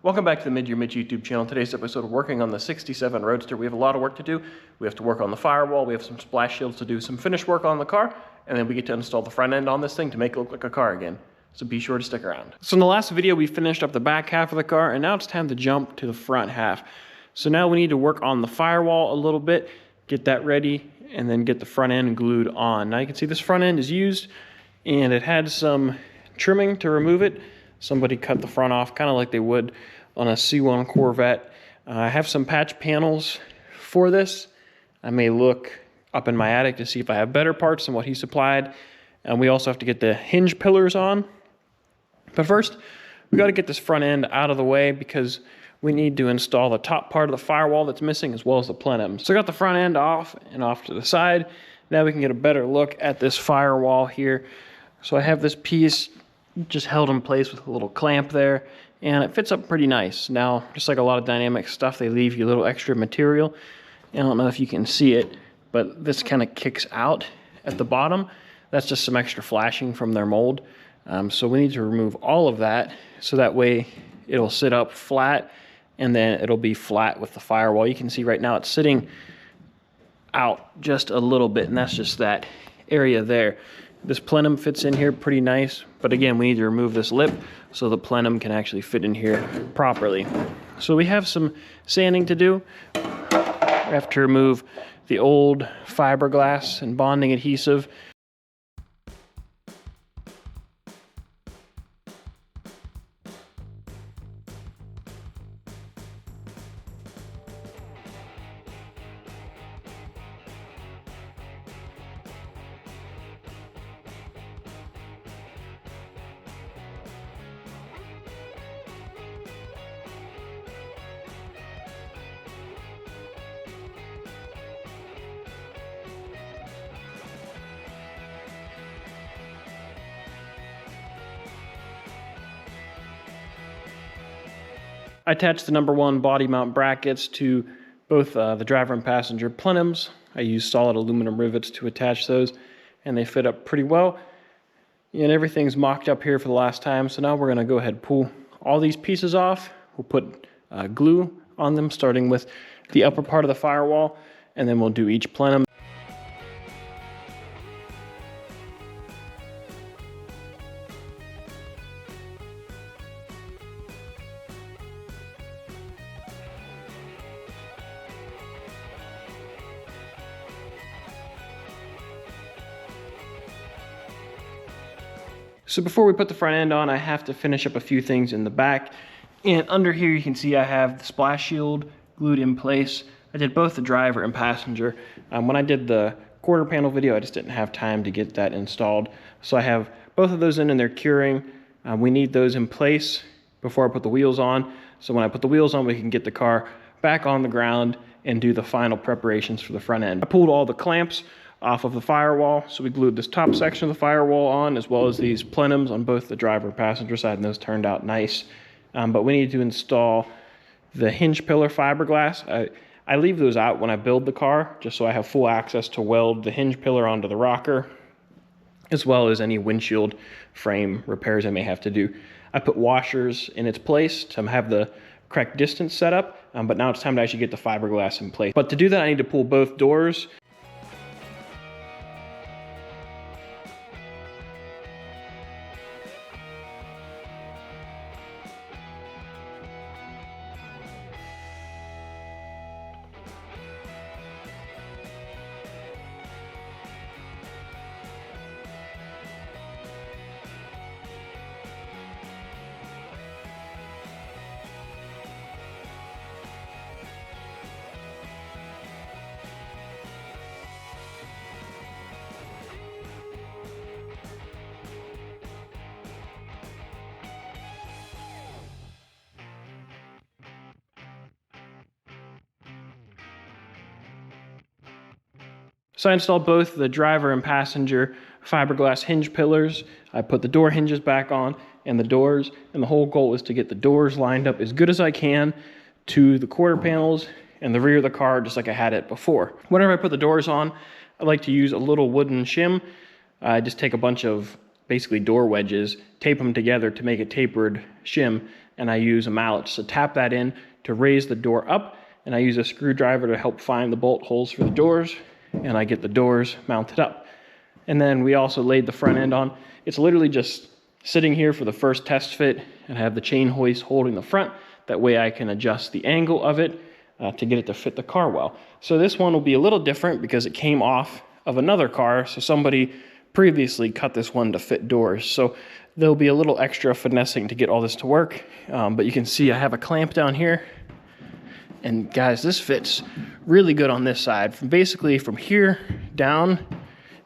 Welcome back to the Mid-Year YouTube channel. Today's episode of working on the 67 Roadster. We have a lot of work to do. We have to work on the firewall, we have some splash shields to do, some finish work on the car, and then we get to install the front end on this thing to make it look like a car again. So be sure to stick around. So in the last video, we finished up the back half of the car, and now it's time to jump to the front half. So now we need to work on the firewall a little bit, get that ready, and then get the front end glued on. Now you can see this front end is used, and it had some trimming to remove it. Somebody cut the front off, kind of like they would on a C1 Corvette. I have some patch panels for this. I may look up in my attic to see if I have better parts than what he supplied. And we also have to get the hinge pillars on. But first, we got to get this front end out of the way because we need to install the top part of the firewall that's missing as well as the plenum. So I got the front end off and off to the side. Now we can get a better look at this firewall here. So I have this piece just held in place with a little clamp there, and it fits up pretty nice. Now, just like a lot of dynamic stuff, they leave you a little extra material. I don't know if you can see it, but this kind of kicks out at the bottom. That's just some extra flashing from their mold. So we need to remove all of that so that way it'll sit up flat, and then it'll be flat with the firewall. You can see right now it's sitting out just a little bit, and that's just that area there. This plenum fits in here pretty nice, but again, we need to remove this lip so the plenum can actually fit in here properly. So we have some sanding to do. We have to remove the old fiberglass and bonding adhesive. I attached the #1 body mount brackets to both the driver and passenger plenums. I used solid aluminum rivets to attach those, and they fit up pretty well. And everything's mocked up here for the last time, so now we're going to go ahead and pull all these pieces off. We'll put glue on them, starting with the upper part of the firewall, and then we'll do each plenum. So before we put the front end on, I have to finish up a few things in the back. And under here you can see I have the splash shield glued in place. I did both the driver and passenger. When I did the quarter panel video, I just didn't have time to get that installed. So I have both of those in and they're curing. We need those in place before I put the wheels on. So when I put the wheels on, we can get the car back on the ground and do the final preparations for the front end. I pulled all the clamps off of the firewall, so we glued this top section of the firewall on, as well as these plenums on both the driver and passenger side, and those turned out nice. But we need to install the hinge pillar fiberglass. I leave those out when I build the car, just so I have full access to weld the hinge pillar onto the rocker, as well as any windshield frame repairs I may have to do. I put washers in its place to have the correct distance set up, but now it's time to actually get the fiberglass in place. But to do that, I need to pull both doors. So I installed both the driver and passenger fiberglass hinge pillars. I put the door hinges back on and the doors, and the whole goal was to get the doors lined up as good as I can to the quarter panels and the rear of the car, just like I had it before. Whenever I put the doors on, I like to use a little wooden shim. I just take a bunch of basically door wedges, tape them together to make a tapered shim, and I use a mallet to tap that in to raise the door up, and I use a screwdriver to help find the bolt holes for the doors, and I get the doors mounted up. And then we also laid the front end on. It's literally just sitting here for the first test fit, and I have the chain hoist holding the front. That way I can adjust the angle of it to get it to fit the car well. So this one will be a little different because it came off of another car, so somebody previously cut this one to fit doors. So there'll be a little extra finessing to get all this to work, but you can see I have a clamp down here. And guys, this fits really good on this side. Basically from here down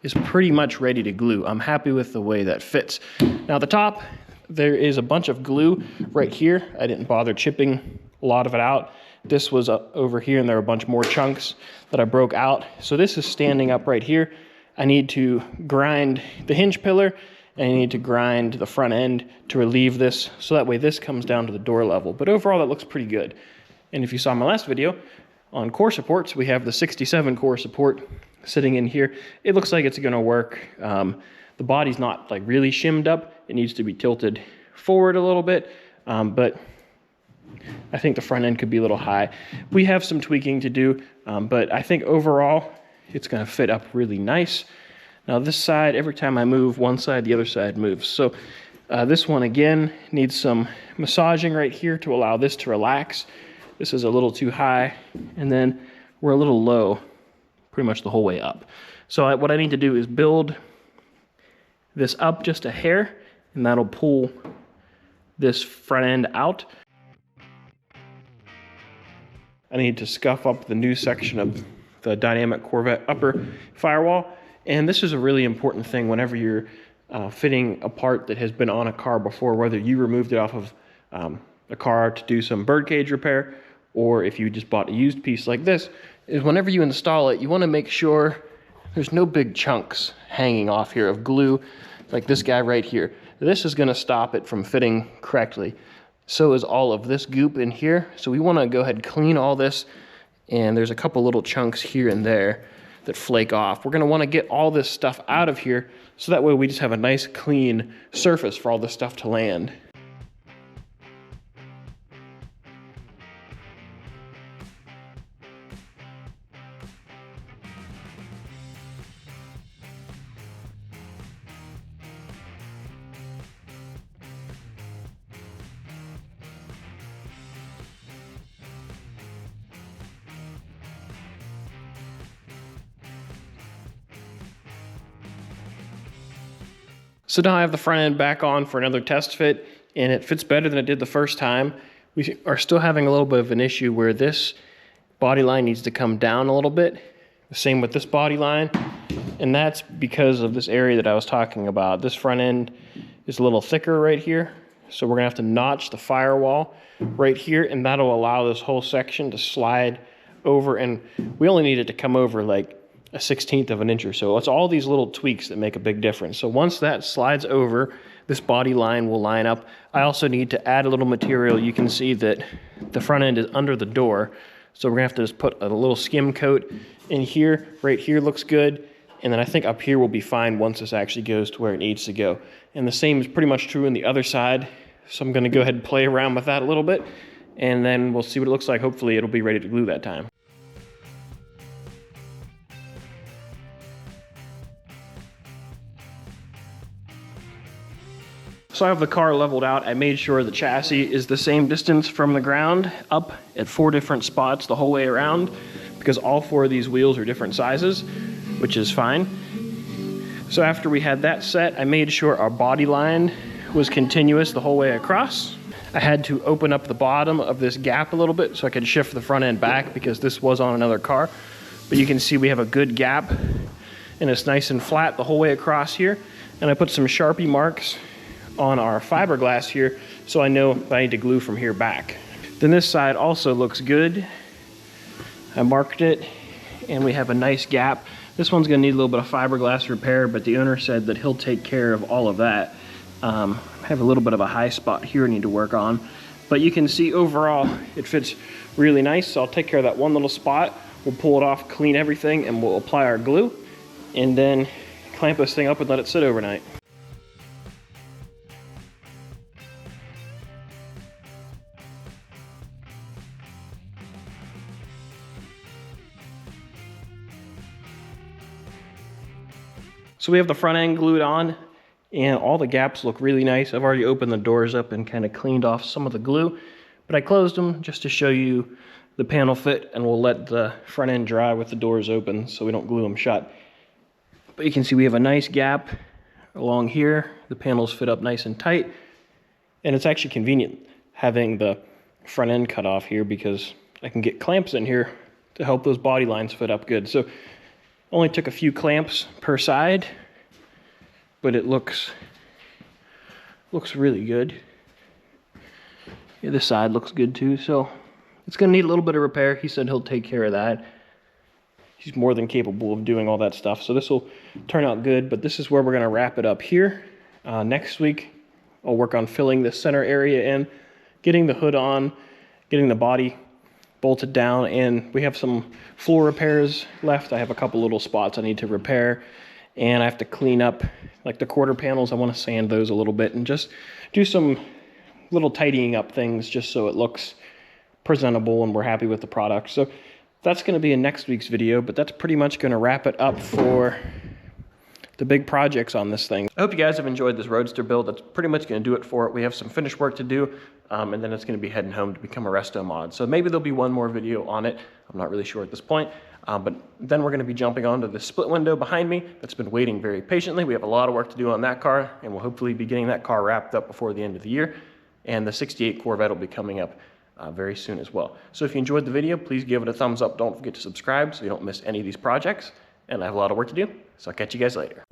is pretty much ready to glue. I'm happy with the way that fits. Now the top, there is a bunch of glue right here. I didn't bother chipping a lot of it out. This was over here, and there are a bunch more chunks that I broke out. So this is standing up right here. I need to grind the hinge pillar, and I need to grind the front end to relieve this, so that way this comes down to the door level. But overall, that looks pretty good. And if you saw my last video on core supports, we have the 67 core support sitting in here. It looks like it's gonna work. The body's not like really shimmed up. It needs to be tilted forward a little bit, but I think the front end could be a little high. We have some tweaking to do, but I think overall it's gonna fit up really nice. Now this side, every time I move one side, the other side moves. So this one again needs some massaging right here to allow this to relax. This is a little too high, and then we're a little low pretty much the whole way up. So what I need to do is build this up just a hair, and that'll pull this front end out. I need to scuff up the new section of the dynamic Corvette upper firewall. And this is a really important thing whenever you're fitting a part that has been on a car before, whether you removed it off of a car to do some birdcage repair, or if you just bought a used piece like this, is whenever you install it, you want to make sure there's no big chunks hanging off here of glue, like this guy right here. This is going to stop it from fitting correctly. So is all of this goop in here. So we want to go ahead and clean all this, and there's a couple little chunks here and there that flake off. We're going to want to get all this stuff out of here, so that way we just have a nice clean surface for all this stuff to land. So now I have the front end back on for another test fit, and it fits better than it did the first time. We are still having a little bit of an issue where this body line needs to come down a little bit. The same with this body line, and that's because of this area that I was talking about. This front end is a little thicker right here, so we're gonna have to notch the firewall right here, and that'll allow this whole section to slide over, and we only need it to come over like a 1/16 of an inch or so. It's all these little tweaks that make a big difference. So once that slides over, this body line will line up. I also need to add a little material. You can see that the front end is under the door, so we're gonna have to just put a little skim coat in here. Right here looks good, and then I think up here will be fine once this actually goes to where it needs to go. And the same is pretty much true on the other side, so I'm gonna go ahead and play around with that a little bit, and then we'll see what it looks like. Hopefully it'll be ready to glue that time. So I have the car leveled out. I made sure the chassis is the same distance from the ground up at 4 different spots the whole way around, because all 4 of these wheels are different sizes, which is fine. So after we had that set, I made sure our body line was continuous the whole way across. I had to open up the bottom of this gap a little bit so I could shift the front end back, because this was on another car. But you can see we have a good gap, and it's nice and flat the whole way across here. And I put some Sharpie marks on our fiberglass here, so I know I need to glue from here back. Then this side also looks good. I marked it, and we have a nice gap. This one's gonna need a little bit of fiberglass repair, but the owner said that he'll take care of all of that. I have a little bit of a high spot here I need to work on, but you can see overall it fits really nice. So I'll take care of that one little spot. We'll pull it off, clean everything, and we'll apply our glue, and then clamp this thing up and let it sit overnight. So we have the front end glued on, and all the gaps look really nice. I've already opened the doors up and kind of cleaned off some of the glue, but I closed them just to show you the panel fit, and we'll let the front end dry with the doors open so we don't glue them shut. But you can see we have a nice gap along here. The panels fit up nice and tight, and it's actually convenient having the front end cut off here because I can get clamps in here to help those body lines fit up good. So only took a few clamps per side, but it looks really good. Yeah, this side looks good too, so it's gonna need a little bit of repair. He said he'll take care of that. He's more than capable of doing all that stuff, so this will turn out good, but this is where we're gonna wrap it up here. Next week, I'll work on filling the center area in, getting the hood on, getting the body bolted down, and we have some floor repairs left. I have a couple little spots I need to repair, and I have to clean up like the quarter panels. I want to sand those a little bit and just do some little tidying up things just so it looks presentable and we're happy with the product. So that's going to be in next week's video, but that's pretty much going to wrap it up for the big projects on this thing. I hope you guys have enjoyed this Roadster build. That's pretty much going to do it for it. We have some finished work to do, and then it's going to be heading home to become a Restomod. So maybe there'll be one more video on it. I'm not really sure at this point, but then we're going to be jumping onto the split window behind me that's been waiting very patiently. We have a lot of work to do on that car, and we'll hopefully be getting that car wrapped up before the end of the year. And the 68 Corvette will be coming up very soon as well. So if you enjoyed the video, please give it a thumbs up. Don't forget to subscribe so you don't miss any of these projects. And I have a lot of work to do, so I'll catch you guys later.